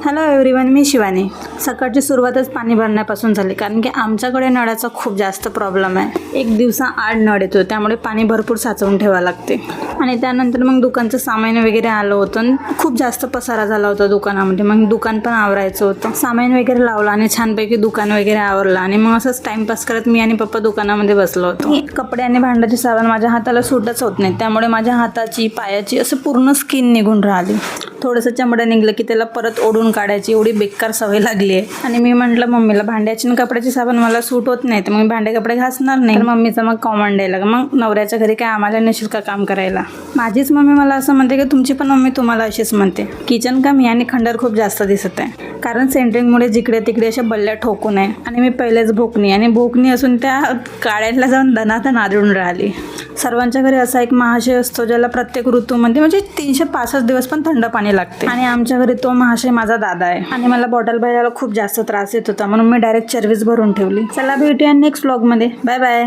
Hello everyone, मी शिवानी. सकाळची सुरुवातच पाणी भरण्यापासून झाली, कारण की आमच्याकडे नळाचा खूप जास्त प्रॉब्लेम आहे. एक दिवसा 8 नळ येतो, त्यामुळे पाणी भरपूर साचवून ठेवावं लागते. आणि त्यानंतर मग दुकानचं सामान वगैरे आलं होतं आणि खूप जास्त पसारा झाला होता दुकानामध्ये. मग दुकान पण आवरायचं होतं. सामान वगैरे लावलं आणि छानपैकी दुकान वगैरे आवरलं आणि मग असंच टाइमपास करत मी आणि पप्पा दुकानामध्ये बसलो होतो. कपडे आणि भांड्याचे सामान माझ्या हाताला सूटच होत नाही, त्यामुळे माझ्या हाताची पायाची असं पूर्ण स्किन निघून राहिली. थोडंसं चमडं निघलं की त्याला परत ओढून काढायची एवढी बेकार सवय लागली आहे. आणि मी म्हटलं मम्मीला, भांड्याची आणि कपड्याची साबण मला सूट होत नाही, तर मग भांडे कपडे घासणार नाही. तर मम्मीचा मग कॉमेंट यायला, मग नवऱ्याच्या घरी काय आम्हाला नशील का काम करायला. माझीच मम्मी मला असं म्हणते की तुमची पण मम्मी तुम्हाला अशीच म्हणते. किचन काम आणि खंडर खूप जास्त दिसत आहे, कारण सेंटरिंगमुळे जिकडे तिकडे अशा बल्ल्या ठोकून आहे. आणि मी पहिलेच भोकणी असून त्या काड्याला जाऊन दणादण आदळून राहिली. सर्वांच्या घरी असा एक महाशय असतो ज्याला प्रत्येक ऋतूमध्ये म्हणजे 365 दिवस पण थंड पाणी लागते. आणि आमच्या घरी तो महाशय माझा दादा आहे. आणि मला बॉटल भरायला खूप जास्त त्रास येत होता, म्हणून मी डायरेक्ट सर्व्हिस भरून ठेवली. चला भेटूया नेक्स्ट व्लॉगमध्ये. Bye bye.